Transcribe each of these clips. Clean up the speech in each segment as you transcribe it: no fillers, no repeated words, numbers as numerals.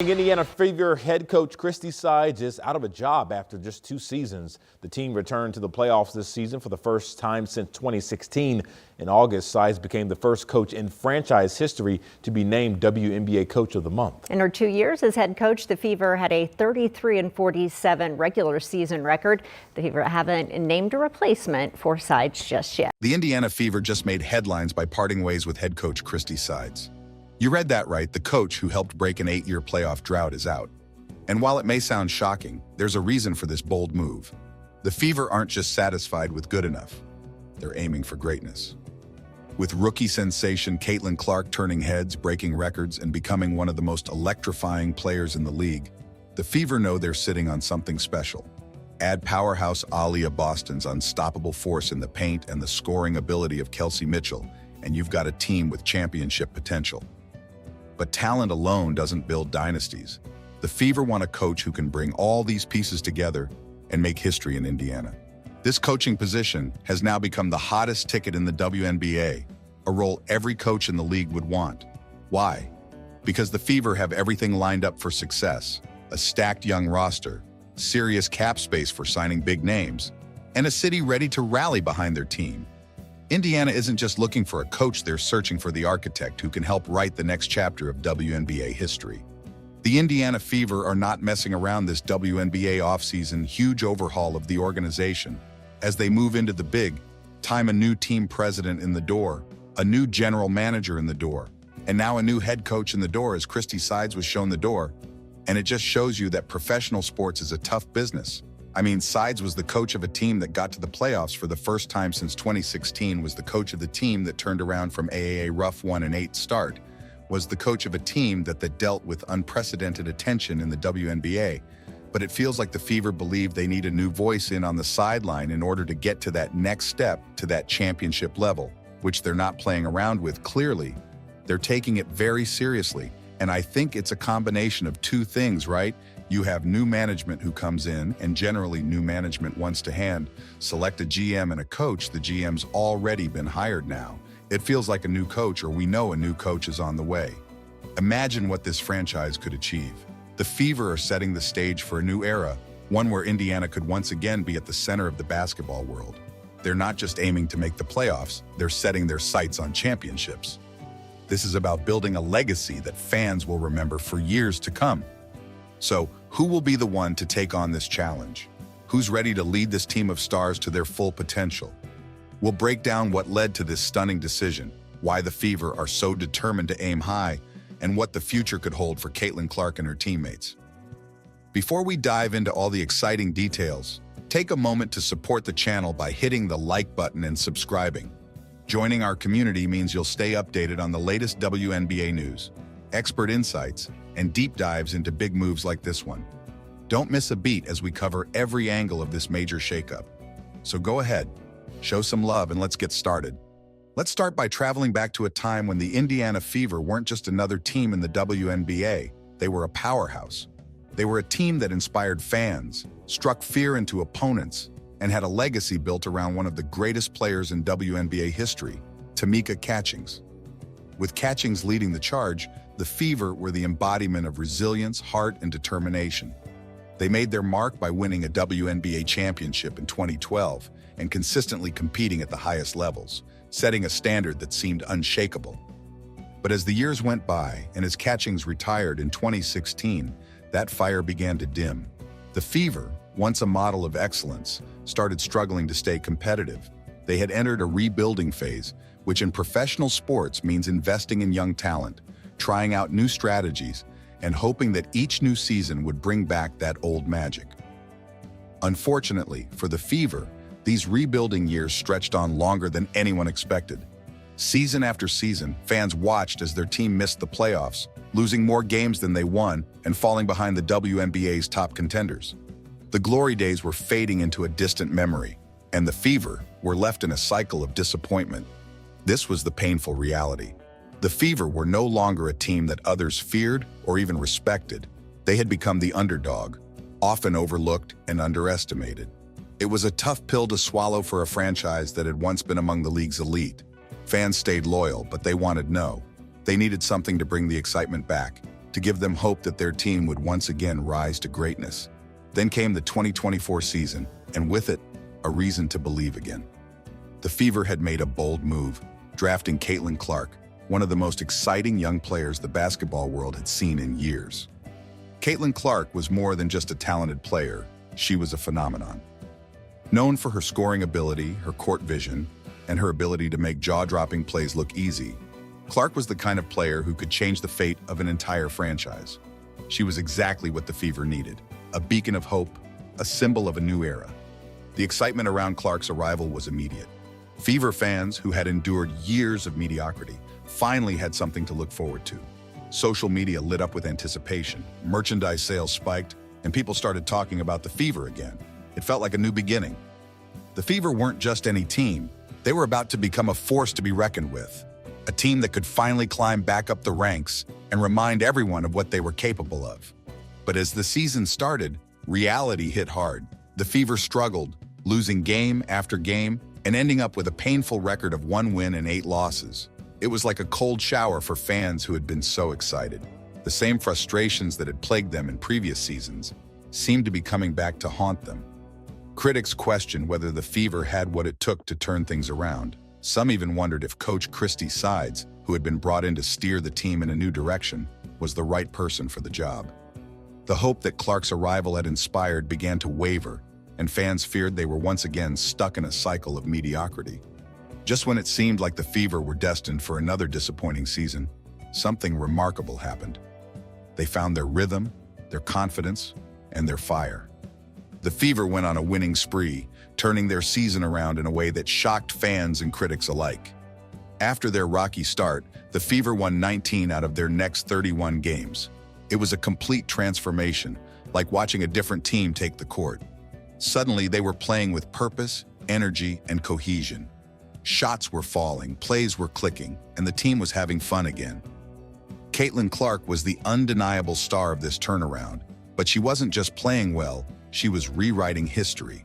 Indiana Fever head coach Christie Sides is out of a job after just 2 seasons. The team returned to the playoffs this season for the first time since 2016. In August, Sides became the first coach in franchise history to be named WNBA Coach of the Month. In her 2 years as head coach, the Fever had a 33-47 regular season record. The Fever haven't named a replacement for Sides just yet. The Indiana Fever just made headlines by parting ways with head coach Christie Sides. You read that right, the coach who helped break an 8-year playoff drought is out. And while it may sound shocking, there's a reason for this bold move. The Fever aren't just satisfied with good enough. They're aiming for greatness. With rookie sensation Caitlinclark turning heads, breaking records, and becoming one of the most electrifying players in the league, the Fever know they're sitting on something special. Add powerhouse Aaliyah Boston's unstoppable force in the paint and the scoring ability of Kelsey Mitchell, and you've got a team with championship potential. But talent alone doesn't build dynasties. The Fever want a coach who can bring all these pieces together and make history in Indiana. This coaching position has now become the hottest ticket in the WNBA, a role every coach in the league would want. Why? Because the Fever have everything lined up for success: a stacked young roster, serious cap space for signing big names, and a city ready to rally behind their team. Indiana isn't just looking for a coach, they're searching for the architect who can help write the next chapter of WNBA history. The Indiana Fever are not messing around this WNBA offseason huge overhaul of the organization. As they move into the big time, a new team president in the door, a new general manager in the door, and now a new head coach in the door as Christie Sides was shown the door. And it just shows you that professional sports is a tough business. I mean, Sides was the coach of a team that got to the playoffs for the first time since 2016, was the coach of the team that turned around from AAA rough 1-8 start, was the coach of a team that dealt with unprecedented attention in the WNBA. But it feels like the Fever believe they need a new voice in on the sideline in order to get to that next step, to that championship level, which they're not playing around with. Clearly, they're taking it very seriously. And I think it's a combination of two things, right? You have new management who comes in, and generally new management wants to select a GM and a coach. The GM's already been hired now. It feels like a new coach, or we know a new coach is on the way. Imagine what this franchise could achieve. The Fever are setting the stage for a new era, one where Indiana could once again be at the center of the basketball world. They're not just aiming to make the playoffs, they're setting their sights on championships. This is about building a legacy that fans will remember for years to come. So, who will be the one to take on this challenge? Who's ready to lead this team of stars to their full potential? We'll break down what led to this stunning decision, why the Fever are so determined to aim high, and what the future could hold for Caitlinclark and her teammates. Before we dive into all the exciting details, take a moment to support the channel by hitting the like button and subscribing. Joining our community means you'll stay updated on the latest WNBA news, expert insights, and deep dives into big moves like this one. Don't miss a beat as we cover every angle of this major shakeup. So go ahead, show some love, and let's get started. Let's start by traveling back to a time when the Indiana Fever weren't just another team in the WNBA, they were a powerhouse. They were a team that inspired fans, struck fear into opponents, and had a legacy built around one of the greatest players in WNBA history, Tamika Catchings. With Catchings leading the charge, the Fever were the embodiment of resilience, heart, and determination. They made their mark by winning a WNBA championship in 2012 and consistently competing at the highest levels, setting a standard that seemed unshakable. But as the years went by and as Catchings retired in 2016, that fire began to dim. The Fever, once a model of excellence, started struggling to stay competitive. They had entered a rebuilding phase, which in professional sports means investing in young talent, trying out new strategies, and hoping that each new season would bring back that old magic. Unfortunately, for the Fever, these rebuilding years stretched on longer than anyone expected. Season after season, fans watched as their team missed the playoffs, losing more games than they won and falling behind the WNBA's top contenders. The glory days were fading into a distant memory, and the Fever were left in a cycle of disappointment. This was the painful reality. The Fever were no longer a team that others feared or even respected. They had become the underdog, often overlooked and underestimated. It was a tough pill to swallow for a franchise that had once been among the league's elite. Fans stayed loyal, but they wanted no. They needed something to bring the excitement back, to to give them hope that their team would once again rise to greatness. Then came the 2024 season, and with it, a reason to believe again. The Fever had made a bold move, drafting Clark, one of the most exciting young players the basketball world had seen in years. Clark was more than just a talented player, she was a phenomenon. Known for her scoring ability, her court vision, and her ability to make jaw-dropping plays look easy, Clark was the kind of player who could change the fate of an entire franchise. She was exactly what the Fever needed, a beacon of hope, a symbol of a new era. The excitement around Clark's arrival was immediate. Fever fans, who had endured years of mediocrity, finally had something to look forward to. Social media lit up with anticipation, merchandise sales spiked, and people started talking about the Fever again. It felt like a new beginning. The Fever weren't just any team, they were about to become a force to be reckoned with. A team that could finally climb back up the ranks and remind everyone of what they were capable of. But as the season started, reality hit hard. The Fever struggled, losing game after game and ending up with a painful record of 1 win and 8 losses. It was like a cold shower for fans who had been so excited. The same frustrations that had plagued them in previous seasons seemed to be coming back to haunt them. Critics questioned whether the Fever had what it took to turn things around. Some even wondered if Coach Christie Sides, who had been brought in to steer the team in a new direction, was the right person for the job. The hope that Clark's arrival had inspired began to waver, and fans feared they were once again stuck in a cycle of mediocrity. Just when it seemed like the Fever were destined for another disappointing season, something remarkable happened. They found their rhythm, their confidence, and their fire. The Fever went on a winning spree, turning their season around in a way that shocked fans and critics alike. After their rocky start, the Fever won 19 out of their next 31 games. It was a complete transformation, like watching a different team take the court. Suddenly, they were playing with purpose, energy, and cohesion. Shots were falling, plays were clicking, and the team was having fun again. Clark was the undeniable star of this turnaround, but she wasn't just playing well, she was rewriting history.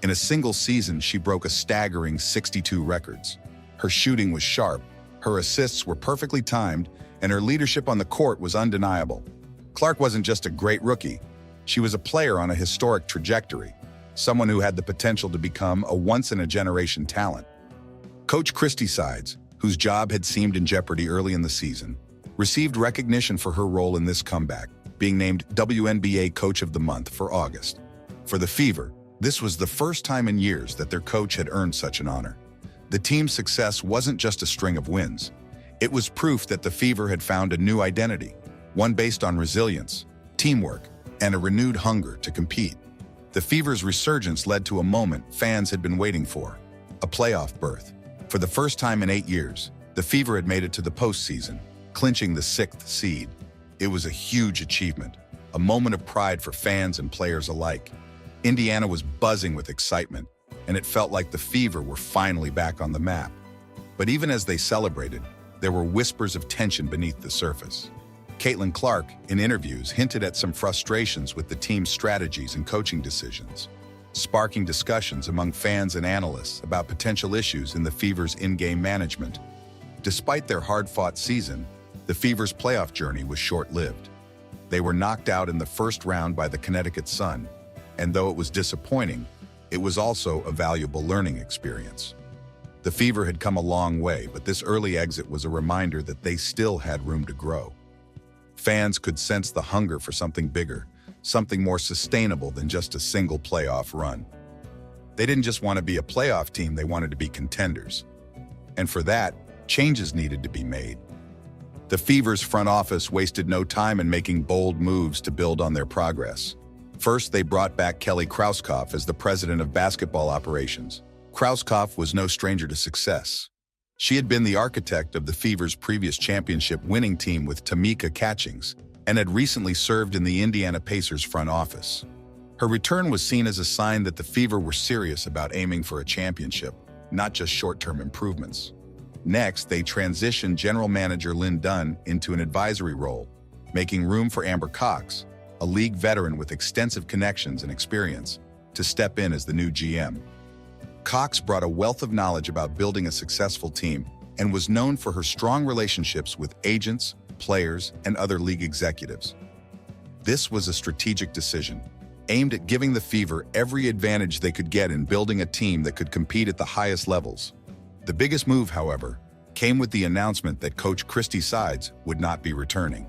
In a single season, she broke a staggering 62 records. Her shooting was sharp, her assists were perfectly timed, and her leadership on the court was undeniable. Clark wasn't just a great rookie, she was a player on a historic trajectory, someone who had the potential to become a once-in-a-generation talent. Coach Christie Sides, whose job had seemed in jeopardy early in the season, received recognition for her role in this comeback, being named WNBA Coach of the Month for August. For the Fever, this was the first time in years that their coach had earned such an honor. The team's success wasn't just a string of wins. It was proof that the Fever had found a new identity, one based on resilience, teamwork, and a renewed hunger to compete. The Fever's resurgence led to a moment fans had been waiting for, a playoff berth. For the first time in 8 years, the Fever had made it to the postseason, clinching the 6th seed. It was a huge achievement, a moment of pride for fans and players alike. Indiana was buzzing with excitement, and it felt like the Fever were finally back on the map. But even as they celebrated, there were whispers of tension beneath the surface. Clark, in interviews, hinted at some frustrations with the team's strategies and coaching decisions, sparking discussions among fans and analysts about potential issues in the Fever's in-game management. Despite their hard-fought season, the Fever's playoff journey was short-lived. They were knocked out in the first round by the Connecticut Sun, and though it was disappointing, it was also a valuable learning experience. The Fever had come a long way, but this early exit was a reminder that they still had room to grow. Fans could sense the hunger for something bigger, something more sustainable than just a single playoff run. They didn't just want to be a playoff team, they wanted to be contenders. And for that, changes needed to be made. The Fever's front office wasted no time in making bold moves to build on their progress. First, they brought back Kelly Krauskopf as the president of basketball operations. Krauskopf was no stranger to success. She had been the architect of the Fever's previous championship-winning team with Tamika Catchings and had recently served in the Indiana Pacers front office. Her return was seen as a sign that the Fever were serious about aiming for a championship, not just short-term improvements. Next, they transitioned general manager Lynn Dunn into an advisory role, making room for Amber Cox, a league veteran with extensive connections and experience, to step in as the new GM. Cox brought a wealth of knowledge about building a successful team and was known for her strong relationships with agents, players, and other league executives. This was a strategic decision, aimed at giving the Fever every advantage they could get in building a team that could compete at the highest levels. The biggest move, however, came with the announcement that coach Christie Sides would not be returning.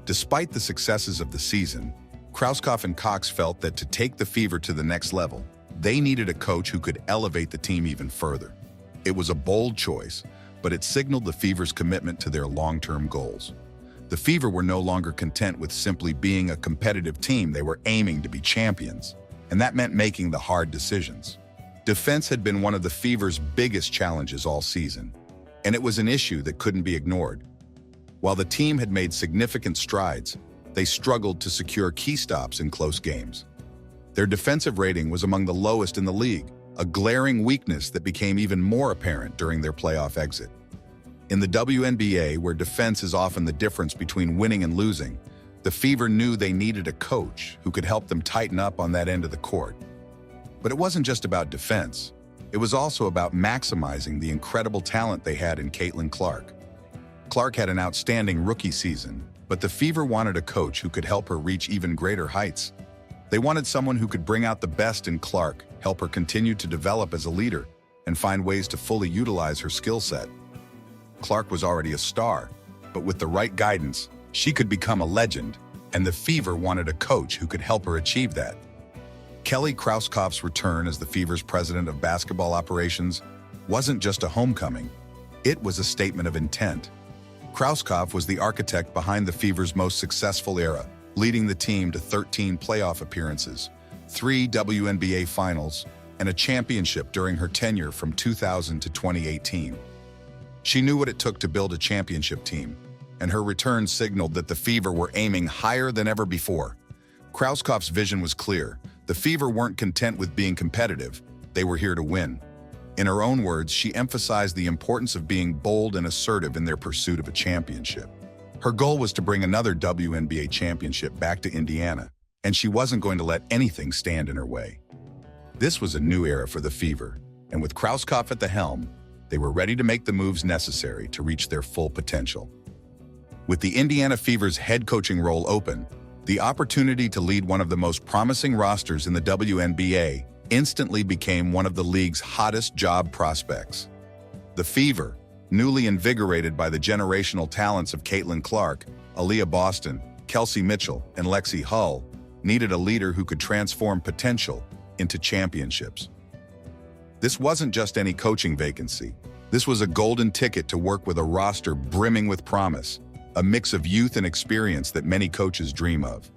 Despite the successes of the season, Krauskopf and Cox felt that to take the Fever to the next level, they needed a coach who could elevate the team even further. It was a bold choice, but it signaled the Fever's commitment to their long-term goals. The Fever were no longer content with simply being a competitive team. They were aiming to be champions, and that meant making the hard decisions. Defense had been one of the Fever's biggest challenges all season, and it was an issue that couldn't be ignored. While the team had made significant strides, they struggled to secure key stops in close games. Their defensive rating was among the lowest in the league, a glaring weakness that became even more apparent during their playoff exit. In the WNBA, where defense is often the difference between winning and losing, the Fever knew they needed a coach who could help them tighten up on that end of the court. But it wasn't just about defense. It was also about maximizing the incredible talent they had in Caitlin-Clark. Clark had an outstanding rookie season, but the Fever wanted a coach who could help her reach even greater heights. They wanted someone who could bring out the best in Clark, help her continue to develop as a leader, and find ways to fully utilize her skill set. Clark was already a star, but with the right guidance, she could become a legend, and the Fever wanted a coach who could help her achieve that. Kelly Krauskopf's return as the Fever's president of basketball operations wasn't just a homecoming, it was a statement of intent. Krauskopf was the architect behind the Fever's most successful era, leading the team to 13 playoff appearances, 3 WNBA finals, and a championship during her tenure from 2000 to 2018. She knew what it took to build a championship team, and her return signaled that the Fever were aiming higher than ever before. Krauskopf's vision was clear. The Fever weren't content with being competitive. They were here to win. In her own words, she emphasized the importance of being bold and assertive in their pursuit of a championship. Her goal was to bring another WNBA championship back to Indiana, and she wasn't going to let anything stand in her way. This was a new era for the Fever, and with Krauskopf at the helm, they were ready to make the moves necessary to reach their full potential. With the Indiana Fever's head coaching role open, the opportunity to lead one of the most promising rosters in the WNBA instantly became one of the league's hottest job prospects. The Fever, newly invigorated by the generational talents of Caitlin-Clark, Aaliyah Boston, Kelsey Mitchell, and Lexi Hull, needed a leader who could transform potential into championships. This wasn't just any coaching vacancy. This was a golden ticket to work with a roster brimming with promise, a mix of youth and experience that many coaches dream of.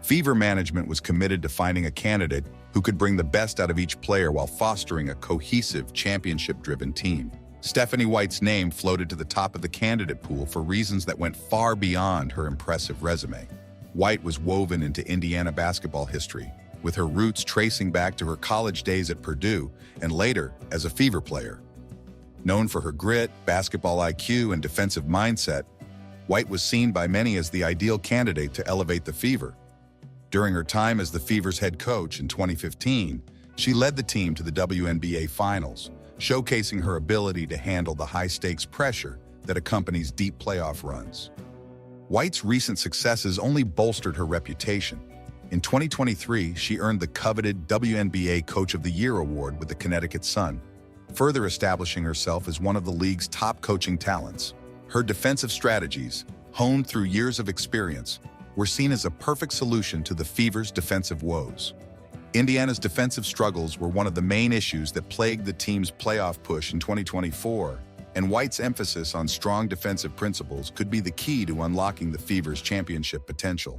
Fever management was committed to finding a candidate who could bring the best out of each player while fostering a cohesive, championship-driven team. Stephanie White's name floated to the top of the candidate pool for reasons that went far beyond her impressive resume. White was woven into Indiana basketball history, with her roots tracing back to her college days at Purdue and later as a Fever player. Known for her grit, basketball IQ, and defensive mindset, White was seen by many as the ideal candidate to elevate the Fever. During her time as the Fever's head coach in 2015, she led the team to the WNBA Finals, showcasing her ability to handle the high-stakes pressure that accompanies deep playoff runs. White's recent successes only bolstered her reputation. In 2023, she earned the coveted WNBA Coach of the Year award with the Connecticut Sun, further establishing herself as one of the league's top coaching talents. Her defensive strategies, honed through years of experience, were seen as a perfect solution to the Fever's defensive woes. Indiana's defensive struggles were one of the main issues that plagued the team's playoff push in 2024, and White's emphasis on strong defensive principles could be the key to unlocking the Fever's championship potential.